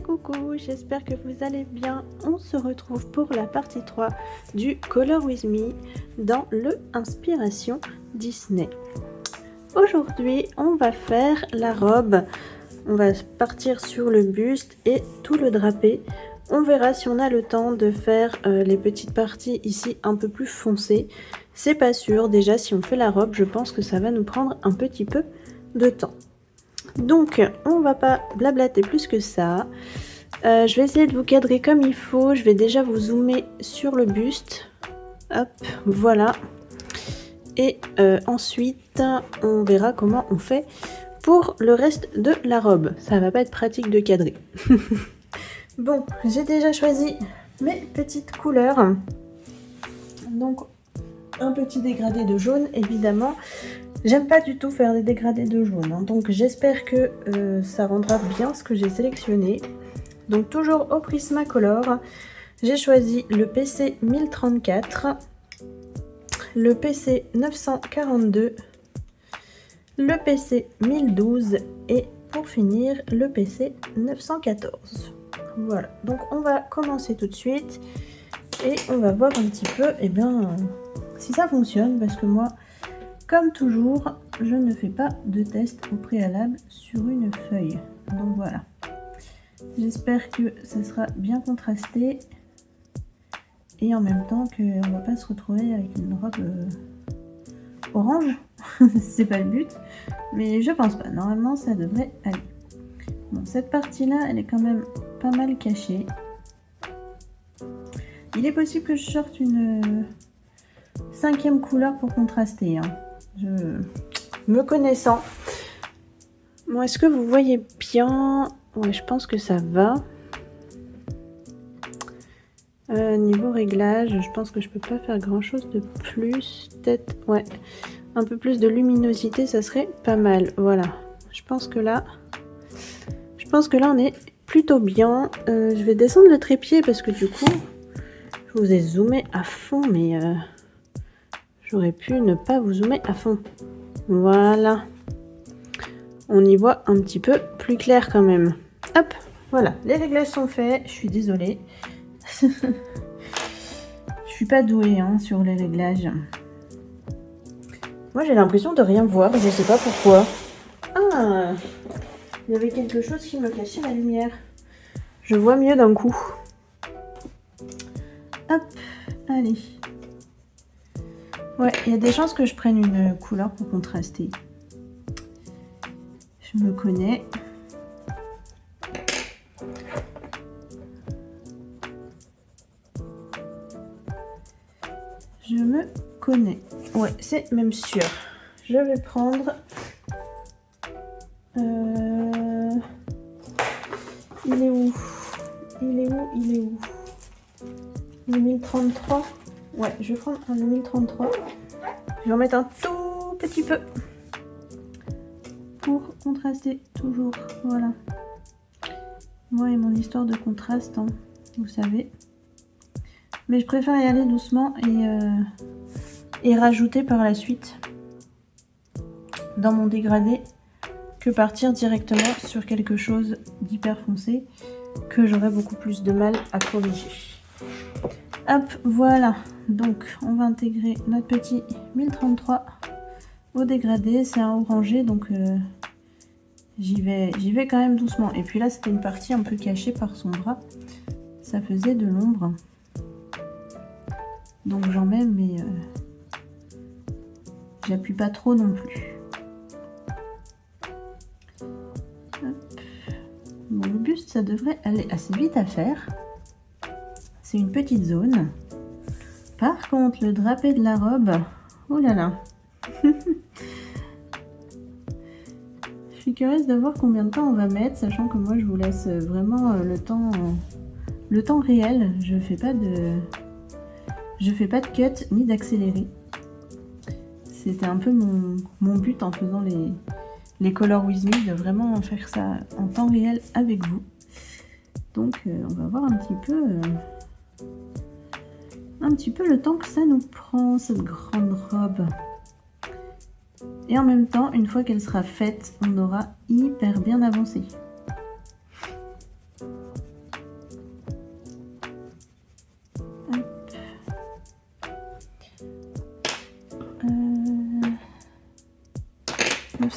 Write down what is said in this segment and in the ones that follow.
coucou, j'espère que vous allez bien. On se retrouve pour la partie 3 du Color With Me dans le Inspiration Disney. Aujourd'hui, on va faire la robe. On va partir sur le buste et tout le drapé. On verra si on a le temps de faire les petites parties ici un peu plus foncées. C'est pas sûr. Déjà, si on fait la robe, je pense que ça va nous prendre un petit peu de temps. Donc, on va pas blablater plus que ça. Je vais essayer de vous cadrer comme il faut. Je vais déjà vous zoomer sur le buste. Hop, voilà. Et ensuite, on verra comment on fait pour le reste de la robe. Ça va pas être pratique de cadrer. Bon, j'ai déjà choisi mes petites couleurs. Donc, un petit dégradé de jaune, évidemment. J'aime pas du tout faire des dégradés de jaune, hein, donc j'espère que ça rendra bien ce que j'ai sélectionné. Donc toujours au Prismacolor, j'ai choisi le PC 1034, le PC 942, le PC 1012 et pour finir le PC 914. Voilà, donc on va commencer tout de suite et on va voir un petit peu si ça fonctionne, parce que moi, comme toujours, je ne fais pas de test au préalable sur une feuille. Donc voilà. J'espère que ça sera bien contrasté. Et en même temps qu'on ne va pas se retrouver avec une robe orange. C'est pas le but. Mais je pense pas. Normalement, ça devrait aller. Bon, cette partie-là, elle est quand même pas mal cachée. Il est possible que je sorte une 5e couleur pour contraster, hein. Me connaissant. Bon, est-ce que vous voyez bien? Ouais, je pense que ça va. Niveau réglage, je pense que je peux pas faire grand chose de plus. Peut-être, ouais, un peu plus de luminosité, ça serait pas mal. Voilà. Je pense que là, on est plutôt bien. Je vais descendre le trépied parce que du coup, je vous ai zoomé à fond, mais j'aurais pu ne pas vous zoomer à fond. Voilà. On y voit un petit peu plus clair quand même. Hop, voilà. Les réglages sont faits. Je suis désolée. Je suis pas douée sur les réglages. Moi, j'ai l'impression de rien voir. Je sais pas pourquoi. Ah, il y avait quelque chose qui me cachait la lumière. Je vois mieux d'un coup. Hop, allez. Ouais, il y a des chances que je prenne une couleur pour contraster. Je me connais. Je me connais. Ouais, c'est même sûr. Je vais prendre... Il est où? Il est où? Le 1033. Ouais, je vais prendre un 1033. Je vais en mettre un tout petit peu pour contraster toujours. Voilà. Moi et mon histoire de contraste, hein, vous savez. Mais je préfère y aller doucement et rajouter par la suite dans mon dégradé que partir directement sur quelque chose d'hyper foncé que j'aurais beaucoup plus de mal à corriger. Hop, voilà. Donc, on va intégrer notre petit 1033 au dégradé. C'est un orangé, donc j'y vais quand même doucement. Et puis là, c'était une partie un peu cachée par son bras. Ça faisait de l'ombre. Donc j'en mets, mais j'appuie pas trop non plus. Hop. Bon, le buste, ça devrait aller assez vite à faire. C'est une petite zone. Par contre, le drapé de la robe, oh là là. Je suis curieuse de voir combien de temps on va mettre, sachant que moi je vous laisse vraiment le temps réel. Je fais pas de cut ni d'accéléré. C'était un peu mon but en faisant les Color With Me, de vraiment faire ça en temps réel avec vous. Donc on va voir un petit peu le temps que ça nous prend, cette grande robe. Et en même temps, une fois qu'elle sera faite, on aura hyper bien avancé.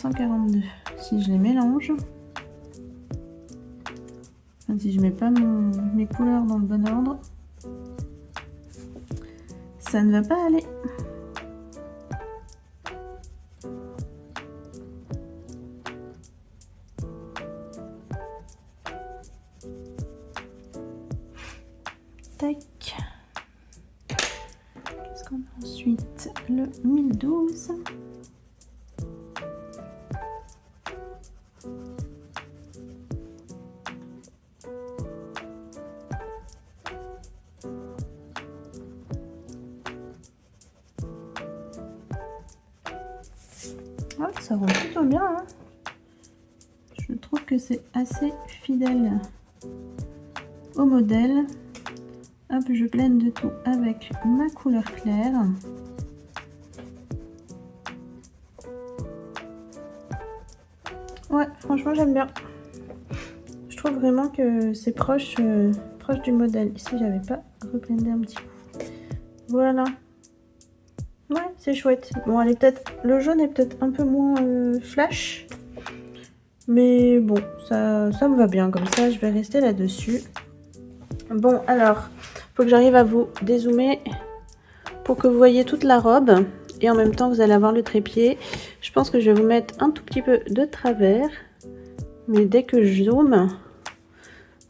1942. Si je les mélange, enfin, si je mets pas mes couleurs dans le bon ordre, ça ne va pas aller. Tac. Qu'est-ce qu'on a ensuite? Le 1012. Ah, ça rend plutôt bien, hein. Je trouve que c'est assez fidèle au modèle. Hop, je blende de tout avec ma couleur claire. Ouais, franchement j'aime bien. Je trouve vraiment que c'est proche du modèle. Ici j'avais pas reblendé un petit peu. Voilà. Ouais, c'est chouette. Bon, elle est peut-être, le jaune est peut-être un peu moins flash. Mais bon, ça me va bien. Comme ça, je vais rester là-dessus. Bon, alors, faut que j'arrive à vous dézoomer pour que vous voyez toute la robe. Et en même temps, vous allez avoir le trépied. Je pense que je vais vous mettre un tout petit peu de travers. Mais dès que je zoome...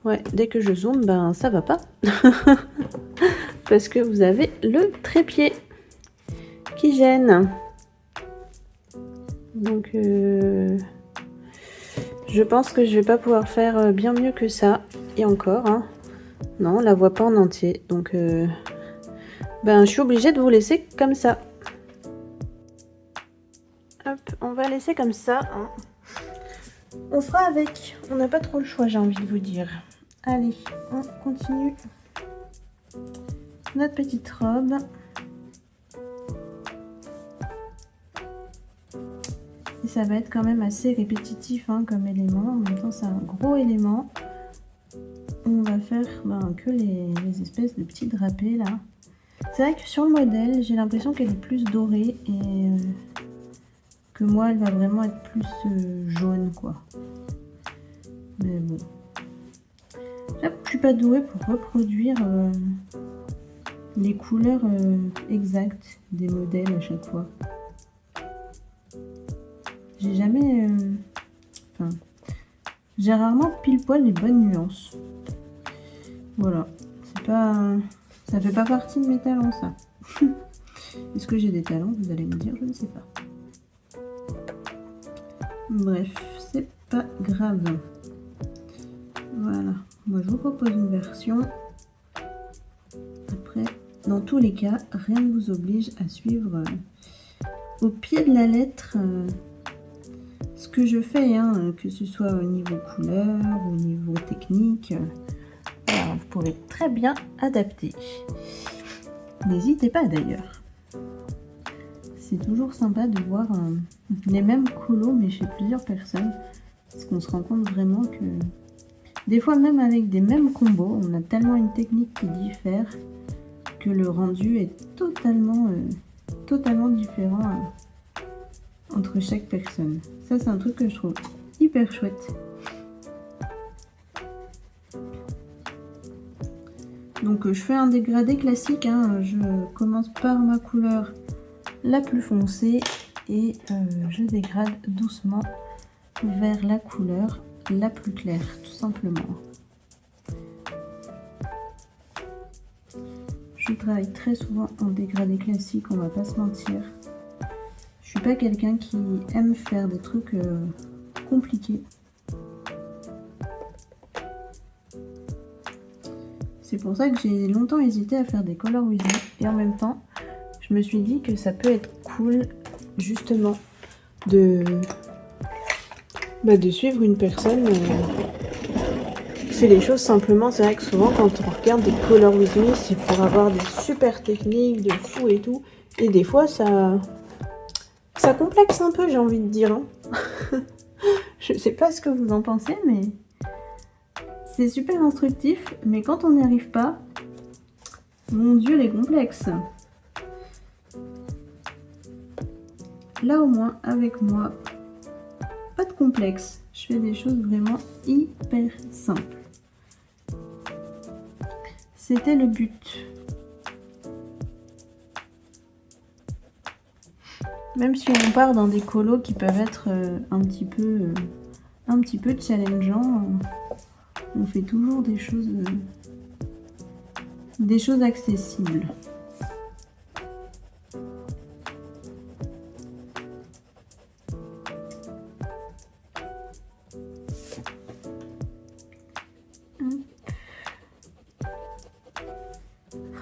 Ouais, dès que je zoome, ben ça va pas. Parce que vous avez le trépied qui gêne. Donc, je pense que je vais pas pouvoir faire bien mieux que ça. Et encore, hein. Non, on la voit pas en entier. Donc, ben, je suis obligée de vous laisser comme ça. Hop, on va laisser comme ça. Hein. On fera avec. On n'a pas trop le choix, j'ai envie de vous dire. Allez, on continue notre petite robe. Et ça va être quand même assez répétitif hein, comme élément. En même temps, c'est un gros élément. On va faire que les espèces de petits drapés là. C'est vrai que sur le modèle, j'ai l'impression qu'elle est plus dorée et que moi, elle va vraiment être plus jaune quoi. Mais bon. J'avoue que je suis pas douée pour reproduire les couleurs exactes des modèles à chaque fois. J'ai jamais... j'ai rarement pile poil les bonnes nuances. Voilà. C'est pas... Ça fait pas partie de mes talents, ça. Est-ce que j'ai des talents? Vous allez me dire, je ne sais pas. Bref, c'est pas grave. Voilà. Moi, je vous propose une version. Après, dans tous les cas, rien ne vous oblige à suivre au pied de la lettre ce que je fais, hein, que ce soit au niveau couleur, au niveau technique. Alors, vous pouvez très bien adapter. N'hésitez pas d'ailleurs. C'est toujours sympa de voir les mêmes colos mais chez plusieurs personnes. Parce qu'on se rend compte vraiment que des fois même avec des mêmes combos, on a tellement une technique qui diffère que le rendu est totalement différent entre chaque personne. Ça c'est un truc que je trouve hyper chouette. Donc je fais un dégradé classique, hein. Je commence par ma couleur la plus foncée et je dégrade doucement vers la couleur la plus claire, tout simplement. Je travaille très souvent en dégradé classique, on va pas se mentir. Je suis pas quelqu'un qui aime faire des trucs compliqués. C'est pour ça que j'ai longtemps hésité à faire des color with me et en même temps, je me suis dit que ça peut être cool justement de suivre une personne qui fait les choses simplement. C'est vrai que souvent quand on regarde des color with me, c'est pour avoir des super techniques de fou et tout. Et des fois ça complexe un peu, j'ai envie de dire. Hein. Je sais pas ce que vous en pensez, mais c'est super instructif. Mais quand on n'y arrive pas, mon Dieu, les complexes. Là au moins, avec moi, pas de complexe. Je fais des choses vraiment hyper simples. C'était le but. Même si on part dans des colos qui peuvent être un petit peu challengeants, on fait toujours des choses accessibles.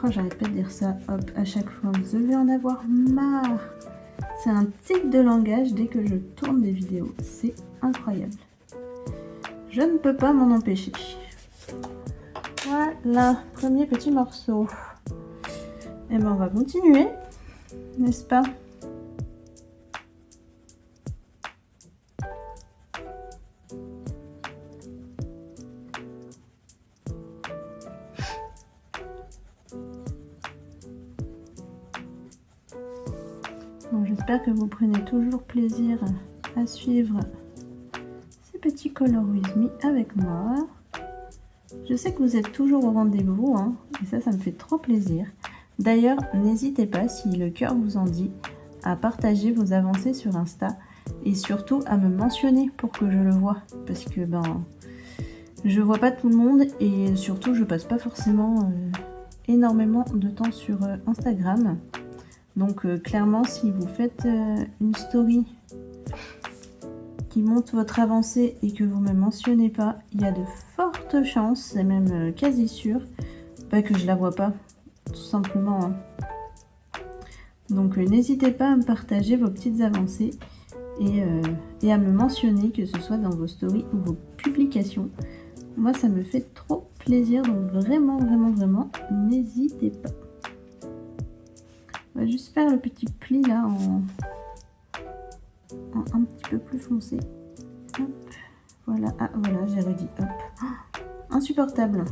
Oh, j'arrête pas de dire ça, hop, à chaque fois. Je vais en avoir marre. C'est un tic de langage dès que je tourne des vidéos. C'est incroyable. Je ne peux pas m'en empêcher. Voilà, premier petit morceau. Et ben on va continuer, n'est-ce pas? J'espère que vous prenez toujours plaisir à suivre ces petits Color With Me avec moi. Je sais que vous êtes toujours au rendez-vous, hein, et ça me fait trop plaisir. D'ailleurs, n'hésitez pas, si le cœur vous en dit, à partager vos avancées sur Insta et surtout à me mentionner pour que je le vois. Parce que je vois pas tout le monde et surtout je passe pas forcément énormément de temps sur Instagram. Donc clairement, si vous faites une story qui montre votre avancée et que vous ne me mentionnez pas, il y a de fortes chances, c'est même quasi sûr, que je la vois pas, tout simplement. Hein. Donc n'hésitez pas à me partager vos petites avancées et à me mentionner, que ce soit dans vos stories ou vos publications. Moi, ça me fait trop plaisir, donc vraiment, n'hésitez pas. On va juste faire le petit pli là en un petit peu plus foncé. Hop. Voilà, ah voilà, j'ai redit. Hop. Oh, insupportable.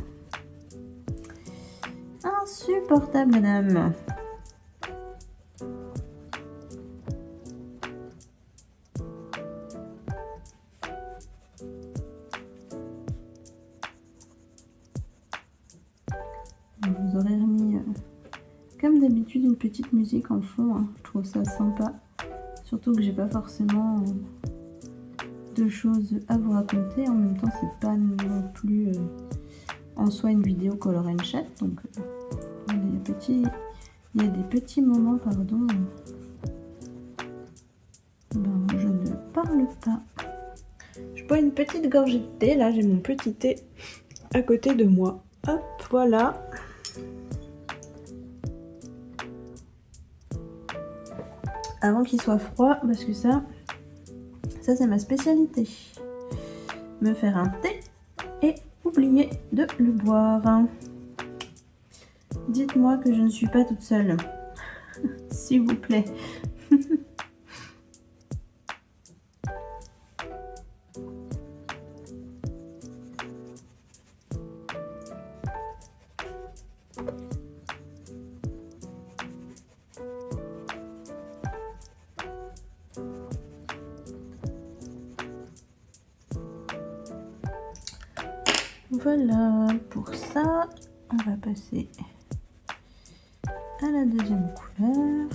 Insupportable, madame. Vous aurez remis, comme d'habitude, une petite musique en fond. Hein. Je trouve ça sympa. Surtout que j'ai pas forcément de choses à vous raconter. En même temps, c'est pas non plus en soi une vidéo color and chat. Donc, il y a des petits moments, pardon. Je ne parle pas. Je bois une petite gorgée de thé. Là, j'ai mon petit thé à côté de moi. Hop, voilà. Avant qu'il soit froid, parce que ça c'est ma spécialité. Me faire un thé et oublier de le boire. Dites-moi que je ne suis pas toute seule, s'il vous plaît. Voilà, pour ça, on va passer à la deuxième couleur.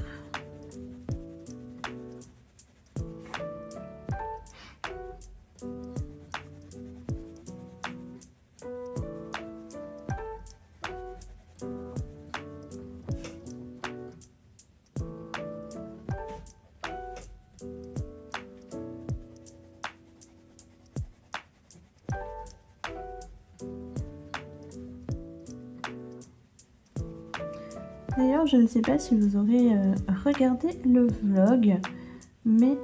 D'ailleurs, je ne sais pas si vous aurez regardé le vlog, mais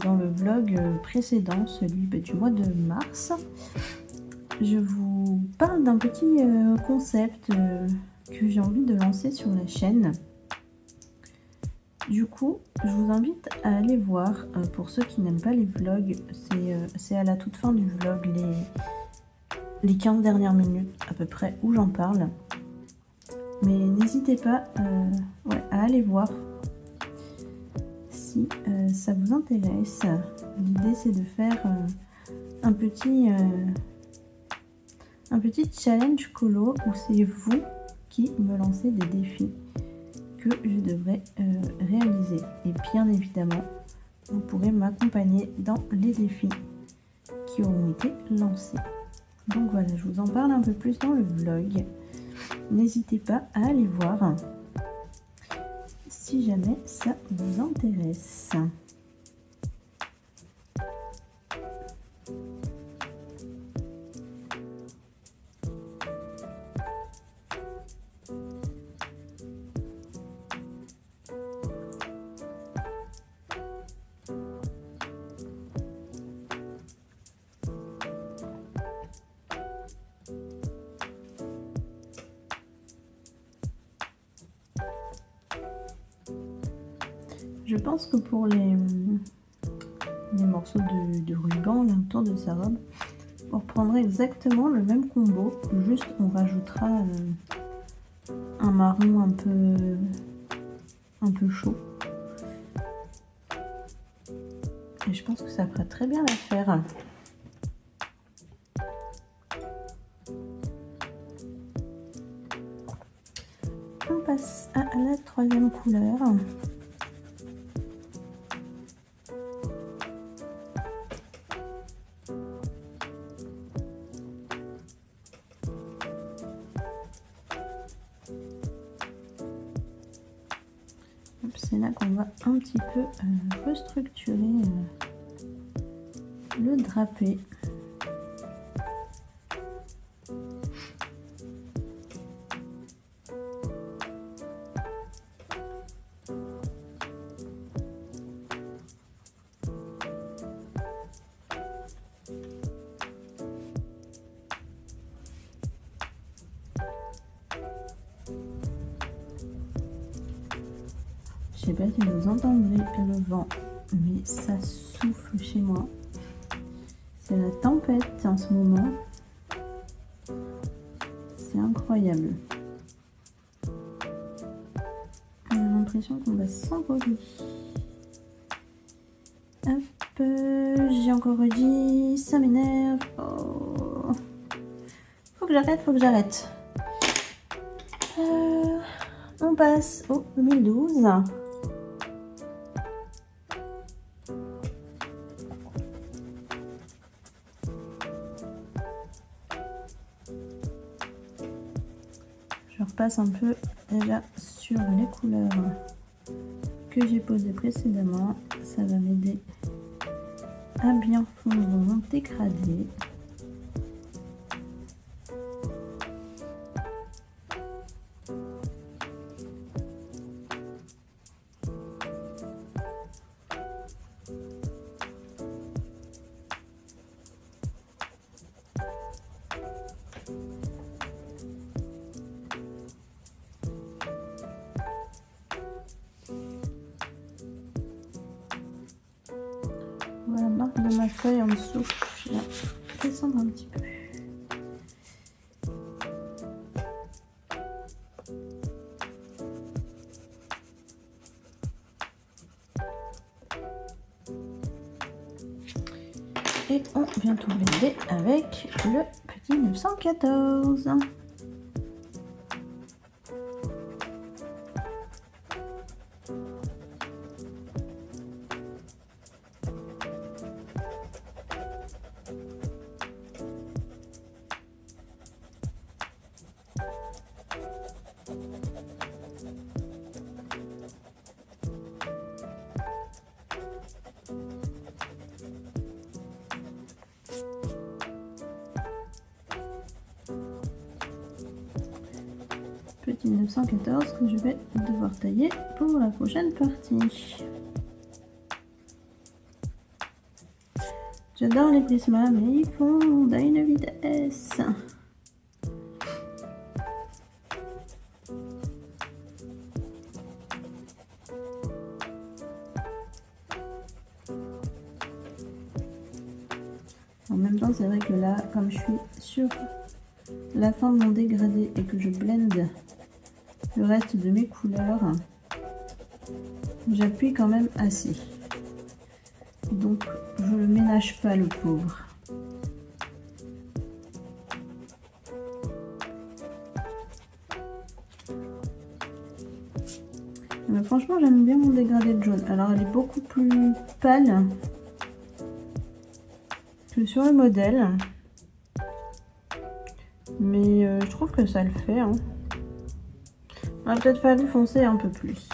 dans le vlog précédent, celui du mois de mars, je vous parle d'un petit concept que j'ai envie de lancer sur la chaîne. Du coup, je vous invite à aller voir, pour ceux qui n'aiment pas les vlogs, c'est à la toute fin du vlog, les 15 dernières minutes à peu près où j'en parle. Mais n'hésitez pas à aller voir si ça vous intéresse. L'idée c'est de faire un petit challenge colo où c'est vous qui me lancez des défis que je devrais réaliser. Et bien évidemment, vous pourrez m'accompagner dans les défis qui auront été lancés. Donc voilà, je vous en parle un peu plus dans le vlog. N'hésitez pas à aller voir si jamais ça vous intéresse. Je pense que pour les morceaux de ruban là, autour de sa robe, on reprendra exactement le même combo, juste on rajoutera un marron un peu chaud. Et je pense que ça fera très bien l'affaire. On passe à la troisième couleur. C'est là qu'on va un petit peu restructurer le drapé. Je sais pas si vous entendrez le vent, mais ça souffle chez moi. C'est la tempête en ce moment. C'est incroyable. On a l'impression qu'on va s'envoler. Hop, j'ai encore dit, ça m'énerve. Oh. Faut que j'arrête. On passe au 2012. Je repasse un peu déjà sur les couleurs que j'ai posées précédemment. Ça va m'aider à bien fondre mon dégradé. Voilà, marque de ma feuille en dessous. Je vais descendre un petit peu. Et on vient tout blender avec le petit 914. Petit 914 que je vais devoir tailler pour la prochaine partie. J'adore les prismas, mais ils fondent à une vitesse. En même temps, c'est vrai que là, comme je suis sur la fin de mon dégradé et que je blende le reste de mes couleurs, j'appuie quand même assez. Donc je le ménage pas, le pauvre. Mais franchement, j'aime bien mon dégradé de jaune. Alors elle est beaucoup plus pâle que sur le modèle. Mais je trouve que ça le fait. Hein. On va peut-être fallu foncer un peu plus.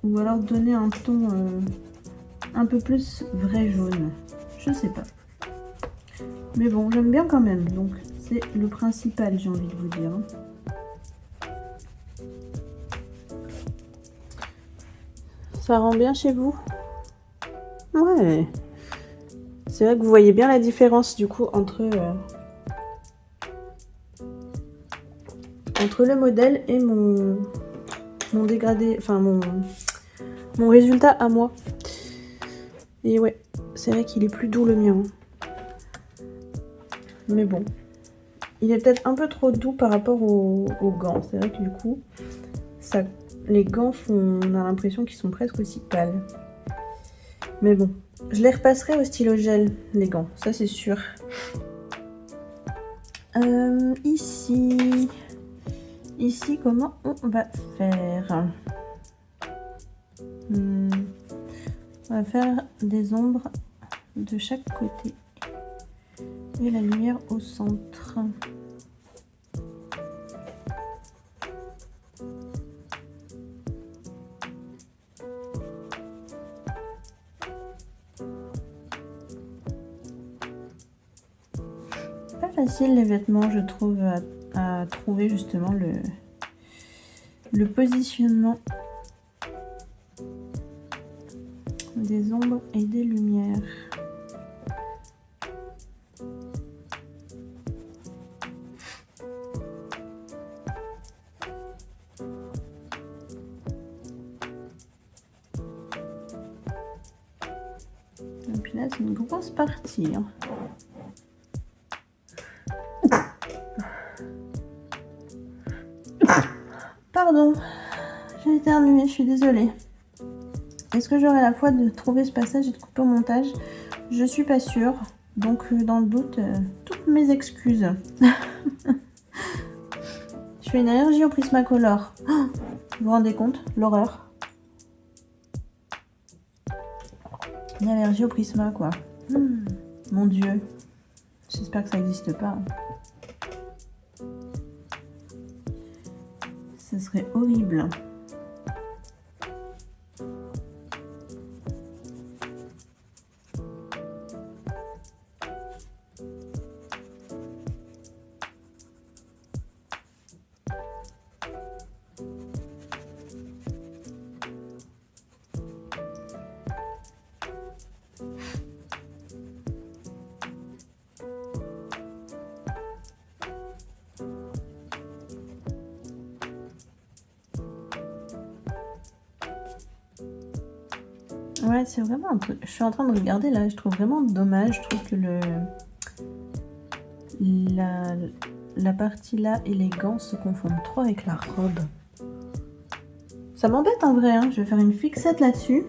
Ou alors donner un ton un peu plus vrai jaune. Je sais pas. Mais bon, j'aime bien quand même. Donc c'est le principal, j'ai envie de vous dire. Ça rend bien chez vous? Ouais. C'est vrai que vous voyez bien la différence du coup entre le modèle et mon dégradé, enfin mon résultat à moi. Et ouais, c'est vrai qu'il est plus doux le mien. Mais bon, il est peut-être un peu trop doux par rapport aux gants. C'est vrai que du coup, ça, les gants on a l'impression qu'ils sont presque aussi pâles. Mais bon, je les repasserai au stylo gel, les gants, ça c'est sûr. Ici, comment on va faire? On va faire des ombres de chaque côté et la lumière au centre. Pas facile les vêtements, je trouve, à trouver justement le positionnement des ombres et des lumières. Et puis là, c'est une grosse partie. Hein. Pardon, j'ai éternué, je suis désolée. Est-ce que j'aurai la foi de trouver ce passage et de couper au montage? Je suis pas sûre. Donc dans le doute, toutes mes excuses. Je fais une allergie au Prismacolor. Oh, vous vous rendez compte? L'horreur. Une allergie au Prisma, quoi. Mon Dieu. J'espère que ça n'existe pas. Ce serait horrible. Ouais, c'est vraiment un truc. Je suis en train de regarder là, je trouve vraiment dommage. Je trouve que la partie là et les gants se confondent trop avec la robe. Ça m'embête en vrai, hein. Je vais faire une fixette là-dessus.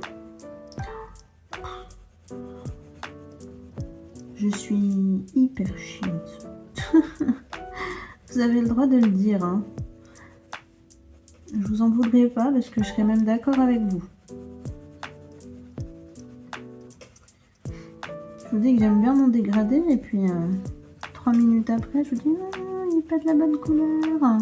Je suis hyper chiante. Vous avez le droit de le dire, hein. Je vous en voudrais pas parce que je serais même d'accord avec vous. Je vous dis que j'aime bien mon dégradé et puis 3 minutes après je vous dis non, il n'est pas de la bonne couleur.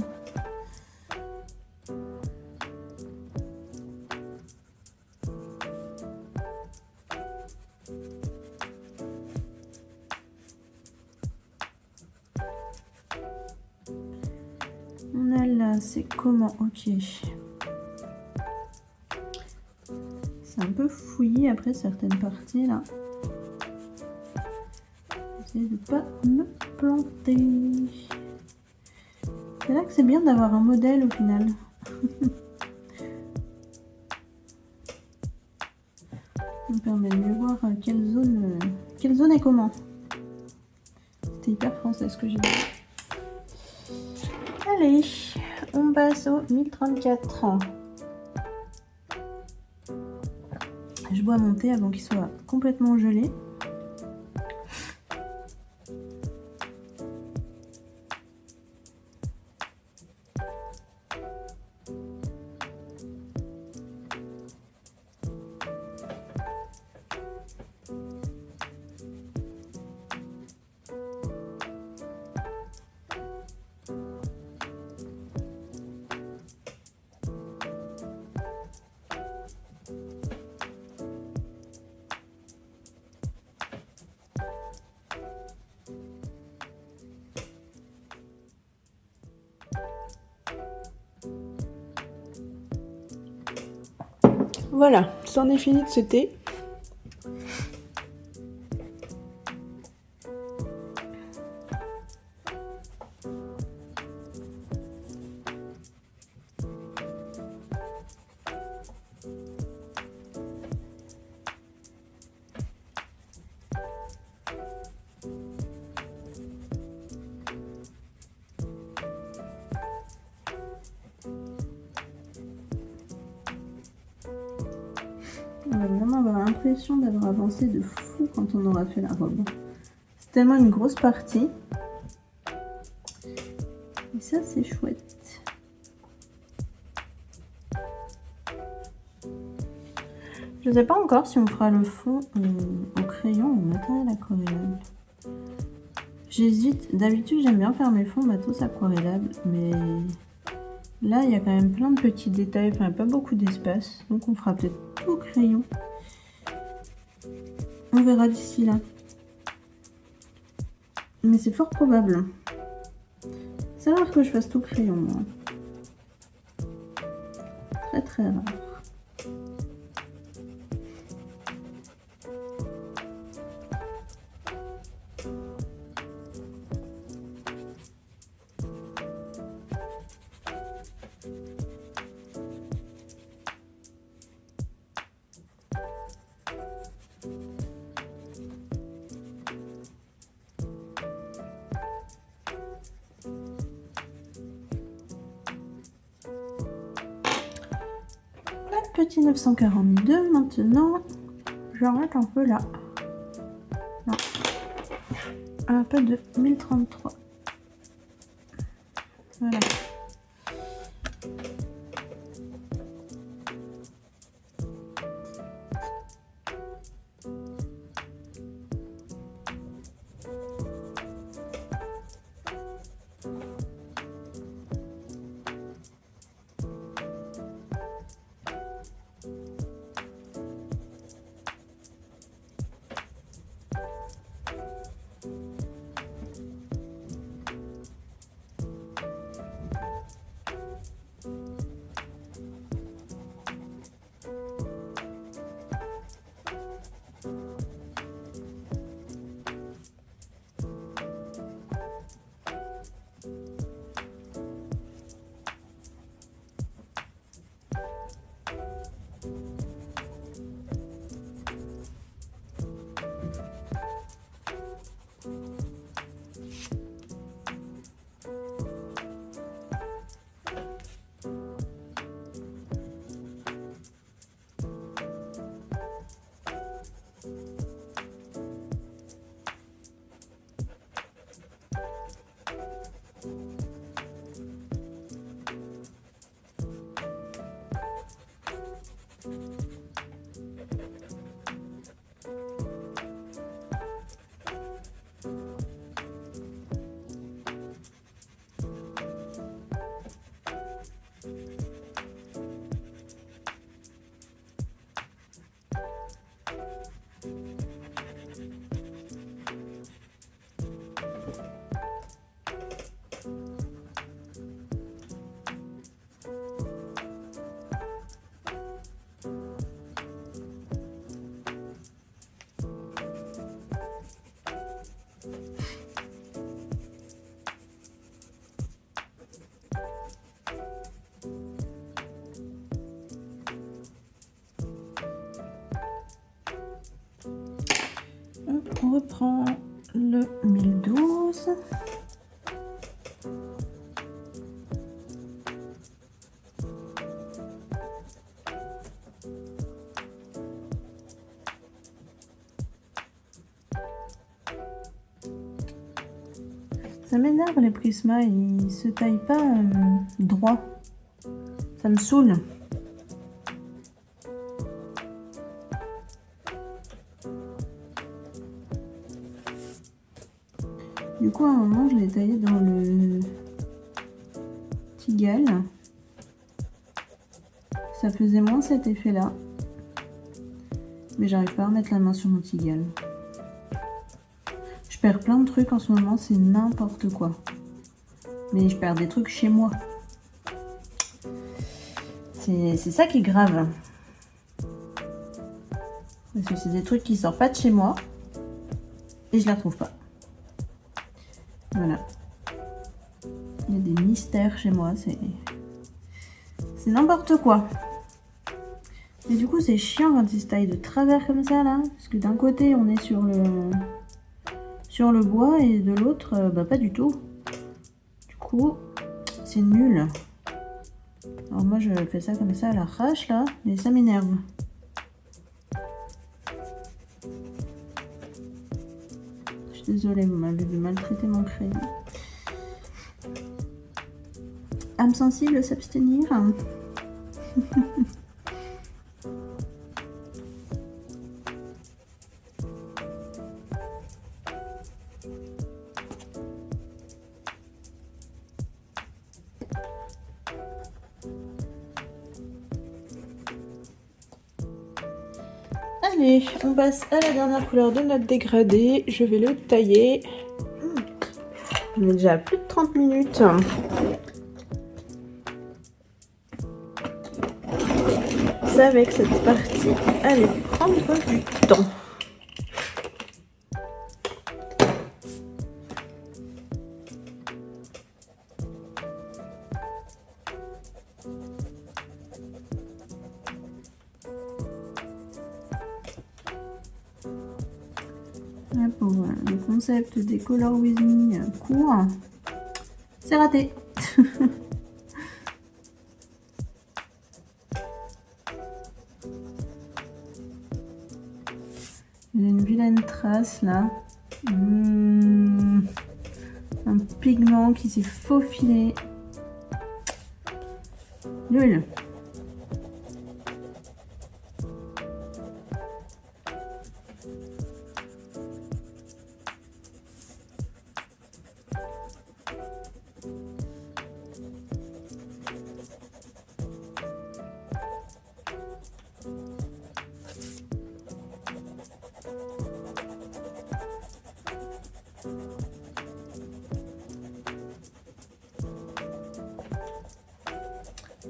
On a là, c'est comment? Ok. C'est un peu fouillé après certaines parties là. J'essaie de pas me planter. C'est là que c'est bien d'avoir un modèle au final. Ça me permet de mieux voir quelle zone est comment. C'était hyper français ce que j'ai dit. Allez, on passe au 1034. Je bois mon thé avant qu'il soit complètement gelé. Voilà, c'en est fini de ce thé. On va vraiment avoir l'impression d'avoir avancé de fou quand on aura fait la robe. C'est tellement une grosse partie. Et ça, c'est chouette. Je ne sais pas encore si on fera le fond au crayon ou au matériel aquarellable. J'hésite. D'habitude, j'aime bien faire mes fonds matos aquarellables, mais là, il y a quand même plein de petits détails, enfin pas beaucoup d'espace. Donc on fera peut-être tout au crayon. On verra d'ici là. Mais c'est fort probable. C'est rare que je fasse tout crayon, moi. Très très rare. Petit 942, maintenant j'arrête un peu là. Non. Un peu de 1033. Voilà. On reprend le 1012. Ça m'énerve les Prisma, ils se taillent pas droit. Ça me saoule. Du coup, à un moment, je l'ai taillé dans le Tigal. Ça faisait moins cet effet-là. Mais j'arrive pas à remettre la main sur mon Tigal. Je perds plein de trucs en ce moment, c'est n'importe quoi. Mais je perds des trucs chez moi. C'est ça qui est grave. Parce que c'est des trucs qui sortent pas de chez moi. Et je la retrouve pas. Voilà. Il y a des mystères chez moi, c'est n'importe quoi. Et du coup, c'est chiant quand il se taille de travers comme ça, là. Parce que d'un côté, on est sur le bois et de l'autre, bah pas du tout. Du coup, c'est nul. Alors moi, je fais ça comme ça à l'arrache, là. Mais ça m'énerve. Je suis désolée, vous m'avez maltraité mon crayon. Âme sensible, s'abstenir. Allez, on passe à la dernière couleur de notre dégradé. Je vais le tailler. On est déjà à plus de 30 minutes. Je savais que cette partie allait prendre du temps. Là, pour le concept des Color With Me court, c'est raté. J'ai une vilaine trace là. Un pigment qui s'est faufilé. Nul.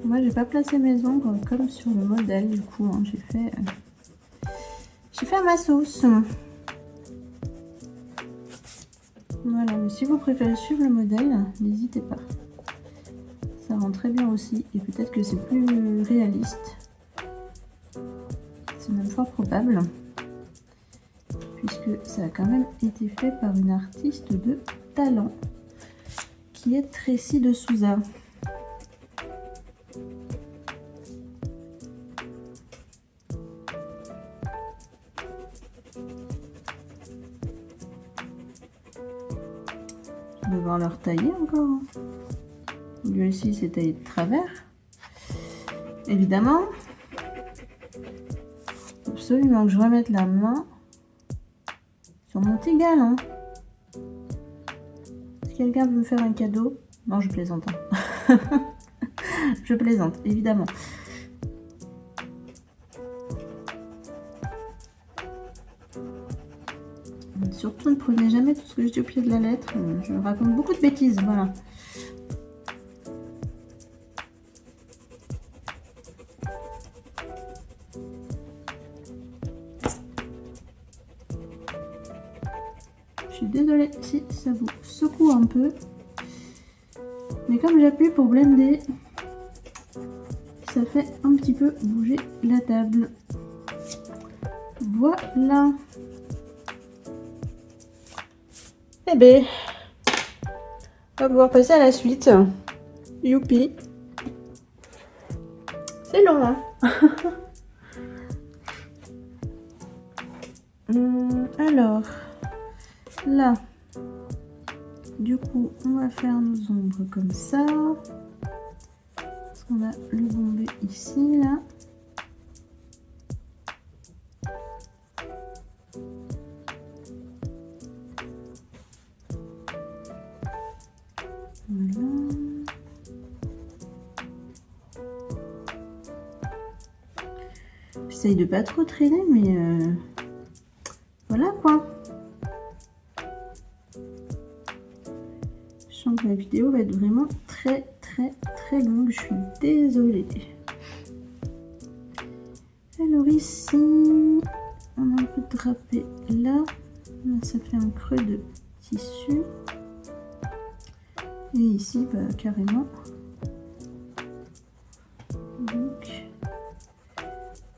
Moi, j'ai pas placé mes ombres comme sur le modèle, du coup, hein, j'ai fait à ma sauce. Voilà, mais si vous préférez suivre le modèle, n'hésitez pas. Ça rend très bien aussi, et peut-être que c'est plus réaliste. C'est même fort probable, puisque ça a quand même été fait par une artiste de talent, qui est Tracy de Souza. Je vais devoir le retailler encore. Lui aussi, c'est taillé de travers. Évidemment. Absolument que je remette la main sur mon Tigal. Hein. Si quelqu'un veut me faire un cadeau... Non, je plaisante. Hein. Je plaisante, évidemment. Surtout, ne prenez jamais tout ce que je dis au pied de la lettre. Je raconte beaucoup de bêtises, voilà. Je suis désolée si ça vous secoue un peu. Mais comme j'appuie pour blender, ça fait un petit peu bouger la table. Voilà. Eh ben, on va pouvoir passer à la suite. Youpi. C'est long, hein. Alors, là, Du coup, on va faire nos ombres comme ça. On va le bomber ici, là. Voilà. J'essaye de pas trop traîner, mais voilà quoi. Je sens que la vidéo va être vraiment très longue, je suis désolée. Alors ici, on a un peu drapé là. Là, ça fait un creux de tissu. Et ici, bah, carrément. Donc,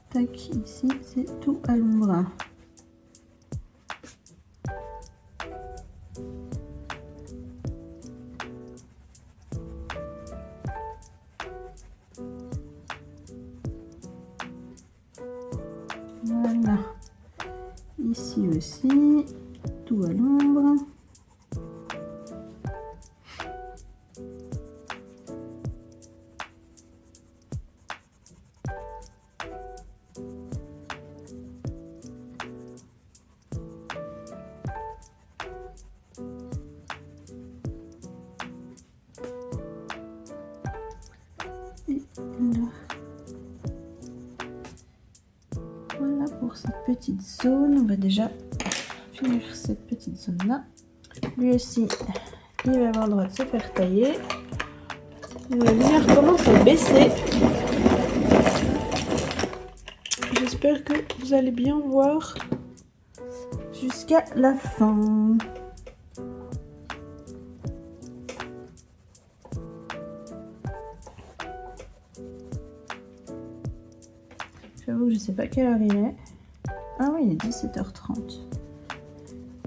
tac, ici, c'est tout à l'ombre. Voilà. Ici aussi, tout à l'ombre. Et là. Voilà pour cette petite zone. On va déjà finir cette petite zone là. Lui aussi, il va avoir le droit de se faire tailler. La lumière commence à baisser. J'espère que vous allez bien voir jusqu'à la fin. J'avoue que je sais pas quelle heure il est. Ah oui, il est 17h30.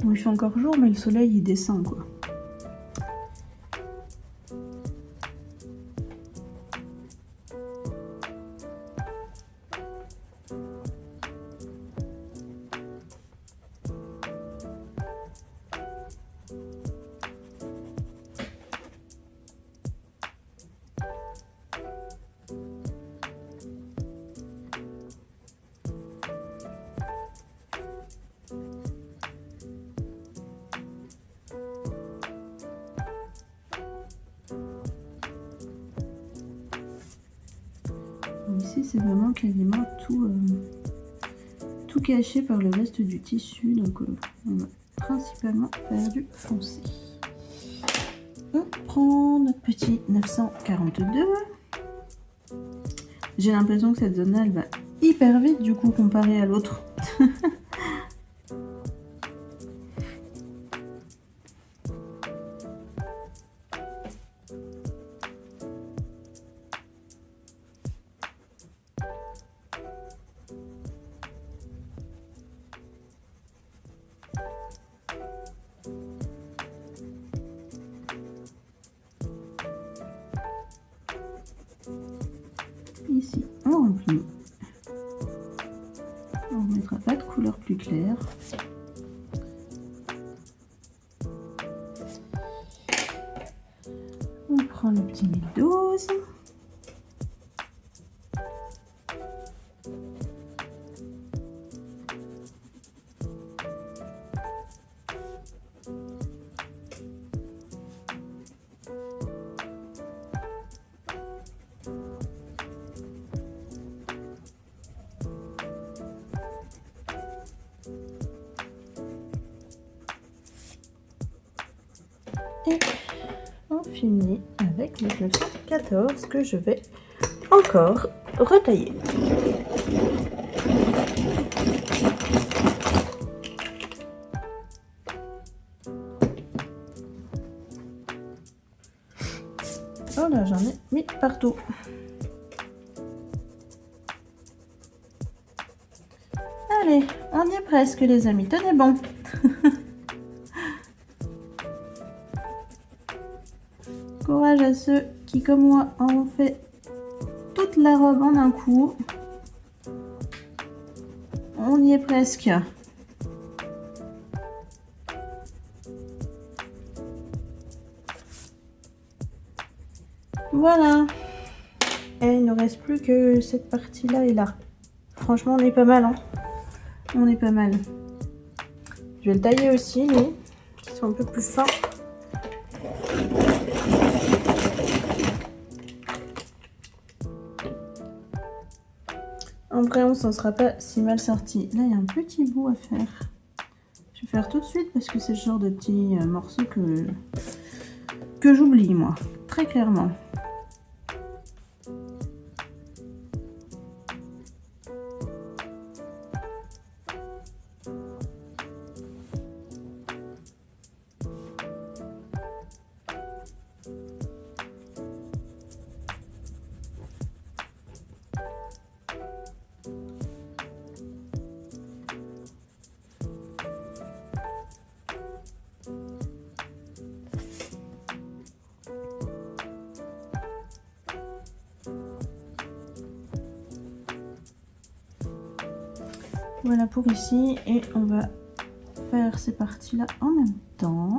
Bon, il fait encore jour, mais le soleil il descend quoi. Ici, c'est vraiment quasiment tout caché par le reste du tissu. Donc, on va principalement faire du foncé. On prend notre petit 942. J'ai l'impression que cette zone-là, elle va hyper vite du coup comparé à l'autre. Ici, on remplit. On ne mettra pas de couleur plus claire. On prend le petit 1012. Et on finit avec le 914 que je vais encore retailler. Oh là, j'en ai mis partout. Allez, on y est presque les amis, tenez bon. Courage à ceux qui, comme moi, ont fait toute la robe en un coup. On y est presque. Voilà. Et il ne reste plus que cette partie-là et là. Franchement, on est pas mal, hein. On est pas mal. Je vais le tailler aussi, lui, qui sont un peu plus fins. En vrai, on s'en sera pas si mal sorti. Là, il y a un petit bout à faire. Je vais faire tout de suite parce que c'est le genre de petits morceaux que j'oublie, moi. Très clairement. Voilà pour ici, et on va faire ces parties-là en même temps.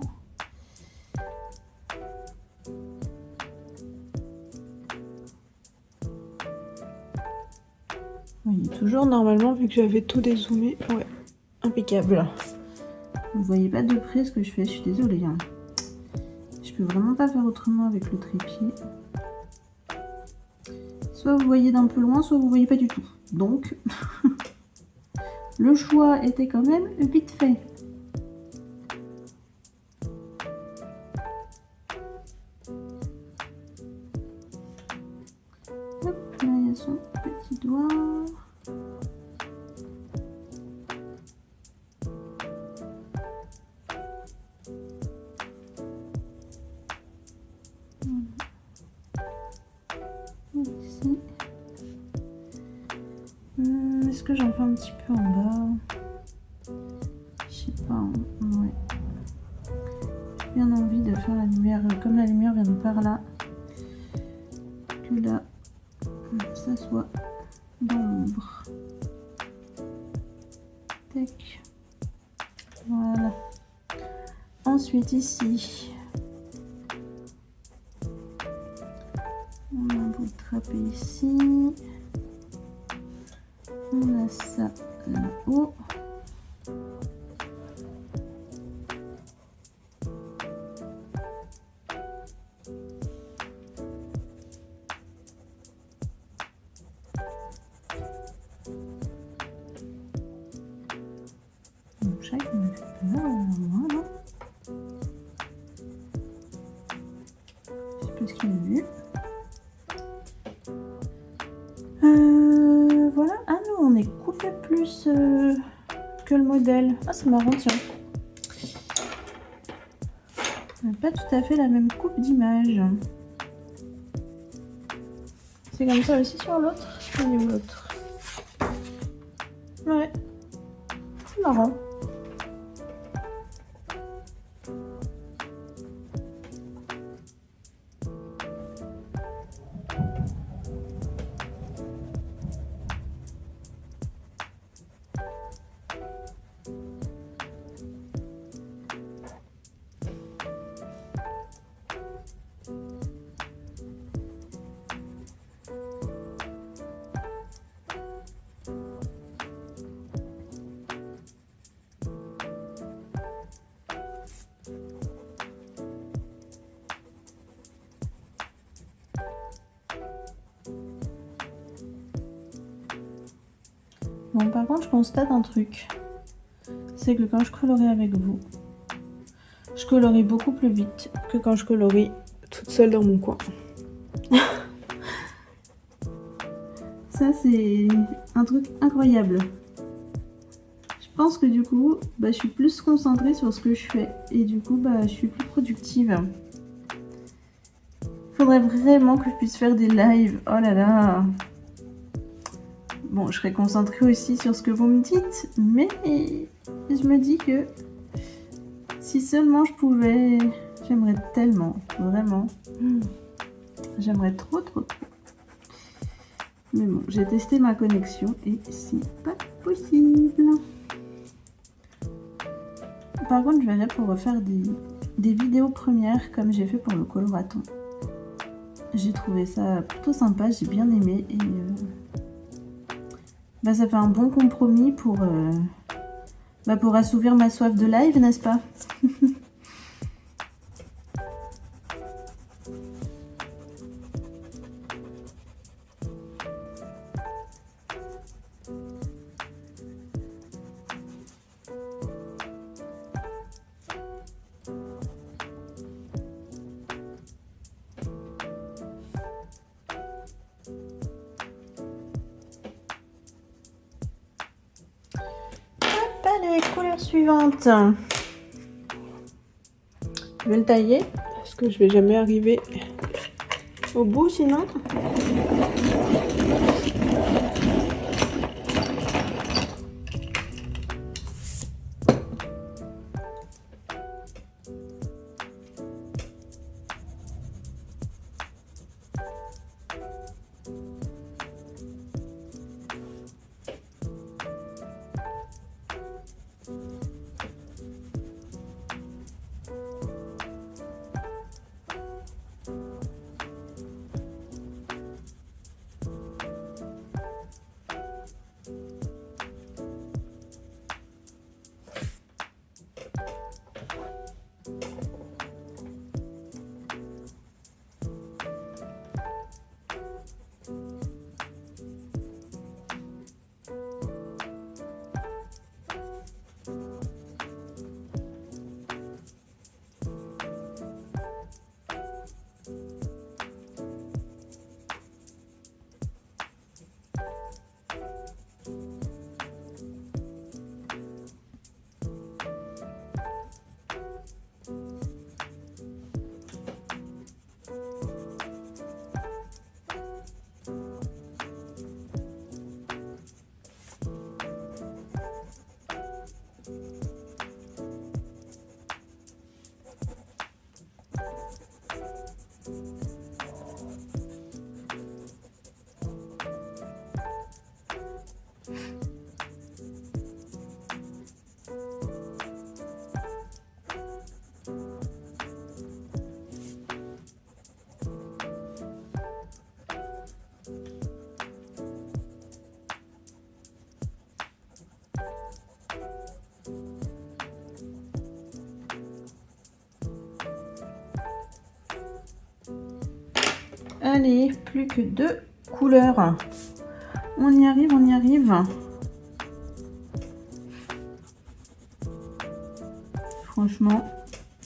Vous voyez toujours normalement, vu que j'avais tout dézoomé. Ouais, impeccable. Vous voyez pas de près ce que je fais, je suis désolée. Hein. Je peux vraiment pas faire autrement avec le trépied. Soit vous voyez d'un peu loin, soit vous voyez pas du tout. Donc, le choix était quand même vite fait. Hop, là il y a son petit doigt. Ici. Est-ce que j'en fais un petit peu en bas? Je sais pas. Hein. Ouais. J'ai bien envie de faire la lumière, comme la lumière vient de par là, que là, ça soit dans l'ombre. Tac. Voilà. Ensuite ici, on a un bout de trapé ici. On a ça là-haut. Mon chat il me fait peur, moi, non? Je sais pas ce qu'il a vu. Voilà. Ah non, on est coupé plus que le modèle. Ah, c'est marrant, tiens. On n'a pas tout à fait la même coupe d'image. C'est comme ça aussi sur l'autre. On est où l'autre? Ouais. C'est marrant. Bon, par contre, je constate un truc. C'est que quand je colorie avec vous, je colorie beaucoup plus vite que quand je colorie toute seule dans mon coin. Ça, c'est un truc incroyable. Je pense que du coup, je suis plus concentrée sur ce que je fais. Et du coup, je suis plus productive. Faudrait vraiment que je puisse faire des lives. Oh là là. Bon, je serais concentrée aussi sur ce que vous me dites. Mais je me dis que si seulement je pouvais... J'aimerais tellement, vraiment. J'aimerais trop, trop, trop. Mais bon, j'ai testé ma connexion et c'est pas possible. Par contre, je verrai pour refaire des vidéos premières comme j'ai fait pour le coloraton. J'ai trouvé ça plutôt sympa, j'ai bien aimé. Et ça fait un bon compromis pour assouvir ma soif de live, n'est-ce pas? Allez, couleur suivante. Je vais le tailler parce que je vais jamais arriver au bout sinon. Allez, plus que 2 couleurs. On y arrive, on y arrive. Franchement,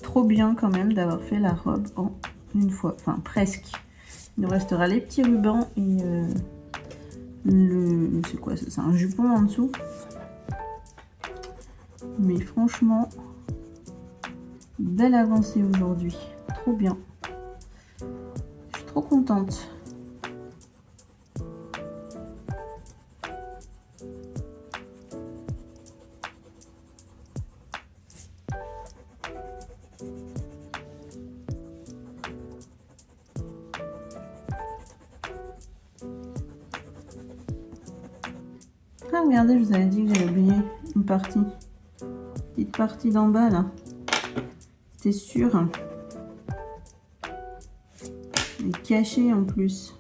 trop bien quand même d'avoir fait la robe en une fois. Enfin, presque. Il nous restera les petits rubans et le... C'est quoi ça? C'est un jupon en dessous. Mais franchement, belle avancée aujourd'hui. Trop bien. Je suis trop contente. Ah, regardez, je vous avais dit que j'avais oublié une partie. Petite partie d'en bas, là. C'était sûr. Elle est cachée en plus.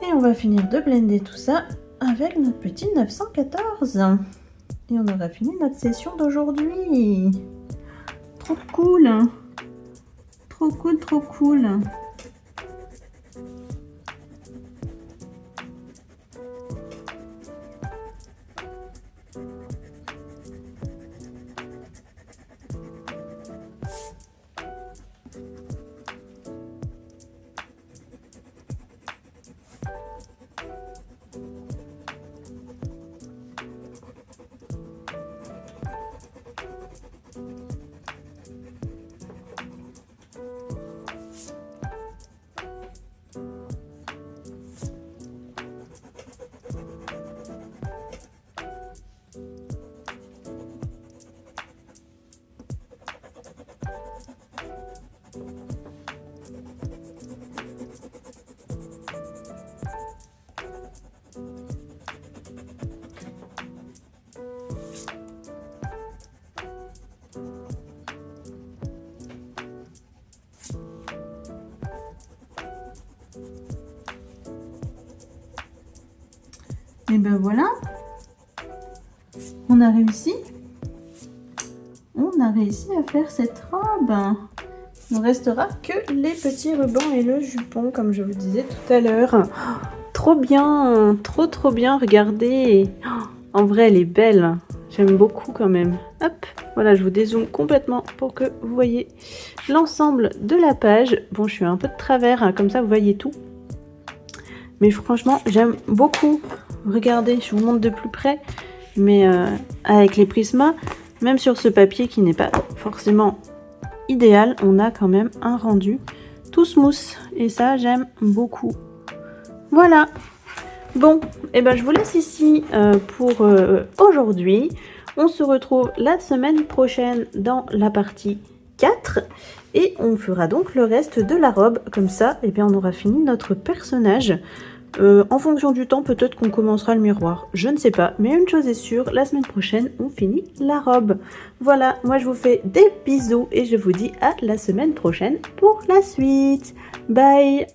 Et on va finir de blender tout ça avec notre petit 914. Et on aura fini notre session d'aujourd'hui. Trop cool. Trop cool, trop cool. Et ben voilà, on a réussi. On a réussi à faire cette robe. Il ne restera que les petits rubans et le jupon, comme je vous disais tout à l'heure. Oh, trop bien, trop bien, regardez. Oh, en vrai, elle est belle. J'aime beaucoup quand même. Hop, voilà, je vous dézoome complètement pour que vous voyez l'ensemble de la page. Bon, je suis un peu de travers, hein, comme ça vous voyez tout. Mais franchement, j'aime beaucoup. Regardez, je vous montre de plus près. Mais avec les prismas, même sur ce papier qui n'est pas forcément idéal, on a quand même un rendu tout smooth. Et ça, j'aime beaucoup. Voilà. Bon, et ben je vous laisse ici pour aujourd'hui. On se retrouve la semaine prochaine dans la partie 4. Et on fera donc le reste de la robe. Comme ça, et bien on aura fini notre personnage. En fonction du temps, peut-être qu'on commencera le miroir. Je ne sais pas, mais une chose est sûre, la semaine prochaine, on finit la robe. Voilà, moi je vous fais des bisous et je vous dis à la semaine prochaine pour la suite. Bye!